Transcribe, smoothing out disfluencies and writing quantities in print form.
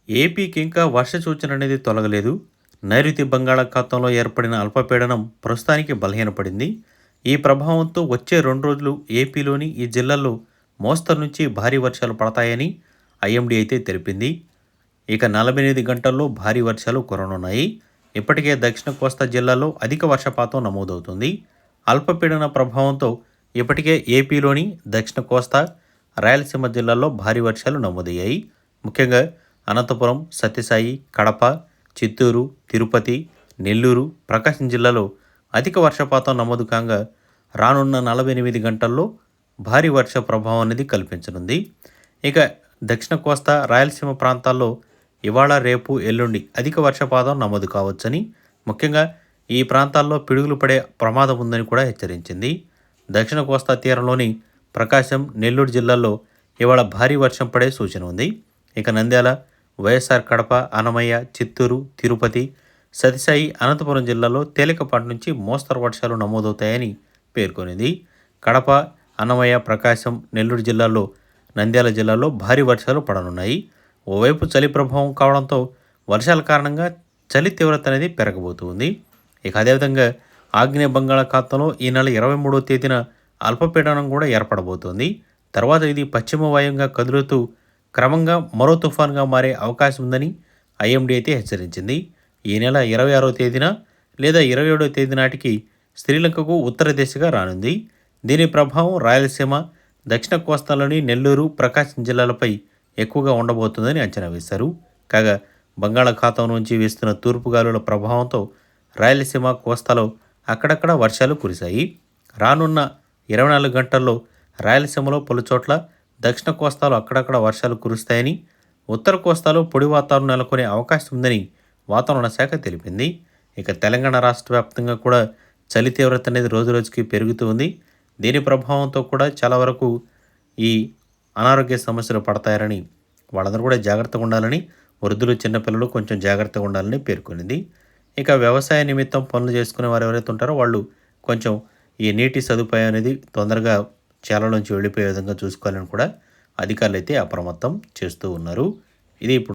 ఏపీకి ఇంకా వర్ష సూచన అనేది తొలగలేదు. నైరుతి బంగాళాఖాతంలో ఏర్పడిన అల్పపీడనం ప్రస్తుతానికి బలహీనపడింది. ఈ ప్రభావంతో వచ్చే 2 రోజులు ఏపీలోని ఈ జిల్లాల్లో మోస్తరు నుంచి భారీ వర్షాలు పడతాయని ఐఎండీ అయితే తెలిపింది. ఇక 48 గంటల్లో భారీ వర్షాలు కురనున్నాయి. ఇప్పటికే దక్షిణ కోస్తా జిల్లాల్లో అధిక వర్షపాతం నమోదవుతుంది. అల్పపీడన ప్రభావంతో ఇప్పటికే ఏపీలోని దక్షిణ కోస్తా, రాయలసీమ జిల్లాల్లో భారీ వర్షాలు నమోదయ్యాయి. ముఖ్యంగా అనంతపురం, సత్యసాయి, కడప, చిత్తూరు, తిరుపతి, నెల్లూరు, ప్రకాశం జిల్లాలో అధిక వర్షపాతం నమోదు కాగా రానున్న 48 గంటల్లో భారీ వర్ష ప్రభావం అనేది కల్పించనుంది. ఇక దక్షిణ కోస్తా, రాయలసీమ ప్రాంతాల్లో ఇవాళ, రేపు, ఎల్లుండి అధిక వర్షపాతం నమోదు కావచ్చని, ముఖ్యంగా ఈ ప్రాంతాల్లో పిడుగులు పడే ప్రమాదం ఉందని కూడా హెచ్చరించింది. దక్షిణ కోస్తా తీరంలోని ప్రకాశం, నెల్లూరు జిల్లాల్లో ఇవాళ భారీ వర్షం పడే సూచన ఉంది. ఇక నంద్యాల, వైఎస్ఆర్ కడప, అన్నమయ్య, చిత్తూరు, తిరుపతి, సత్యసాయి, అనంతపురం జిల్లాలో తేలికపాటి నుంచి మోస్తరు వర్షాలు నమోదవుతాయని పేర్కొనింది. కడప, అన్నమయ్య, ప్రకాశం, నెల్లూరు జిల్లాల్లో, నంద్యాల జిల్లాలో భారీ వర్షాలు పడనున్నాయి. ఓవైపు చలి ప్రభావం కావడంతో వర్షాల కారణంగా చలి తీవ్రత అనేది పెరగబోతుంది. ఇక అదేవిధంగా ఆగ్నేయ బంగాళాఖాతంలో ఈ నెల 23వ తేదీన అల్పపీడనం కూడా ఏర్పడబోతోంది. తర్వాత ఇది పశ్చిమ వాయువుగా కదులుతూ క్రమంగా మరో తుఫాన్గా మారే అవకాశం ఉందని ఐఎండీ అయితే హెచ్చరించింది. ఈ నెల 26వ తేదీన లేదా 27వ తేదీ నాటికి శ్రీలంకకు ఉత్తర దిశగా రానుంది. దీని ప్రభావం రాయలసీమ, దక్షిణ కోస్తాలోని నెల్లూరు, ప్రకాశం జిల్లాలపై ఎక్కువగా ఉండబోతుందని అంచనా వేశారు. కాగా బంగాళాఖాతం నుంచి వీస్తున్న తూర్పు గాలుల ప్రభావంతో రాయలసీమ, కోస్తాలో అక్కడక్కడ వర్షాలు కురిశాయి. రానున్న 24 గంటల్లో రాయలసీమలో పలుచోట్ల, దక్షిణ కోస్తాలో అక్కడక్కడ వర్షాలు కురుస్తాయని, ఉత్తర కోస్తాలో పొడి వాతావరణం నెలకొనే అవకాశం ఉందని వాతావరణ శాఖ తెలిపింది. ఇక తెలంగాణ రాష్ట్ర వ్యాప్తంగా కూడా చలి తీవ్రత అనేది రోజురోజుకి పెరుగుతూ ఉంది. దీని ప్రభావంతో కూడా చాలా వరకు ఈ అనారోగ్య సమస్యలు పడతాయని, వాళ్ళందరూ కూడా జాగ్రత్తగా ఉండాలని, వృద్ధులు, చిన్నపిల్లలు కొంచెం జాగ్రత్తగా ఉండాలని పేర్కొనింది. ఇక వ్యవసాయ నిమిత్తం పనులు చేసుకునే వారు ఎవరైతే ఉంటారో వాళ్ళు కొంచెం ఈ నీటి సదుపాయం అనేది తొందరగా చేలలోంచి వెళ్ళిపోయే విధంగా చూసుకోవాలని కూడా అధికారులు అయితే అప్రమత్తం చేస్తూ ఉన్నారు. ఇది ఇప్పుడు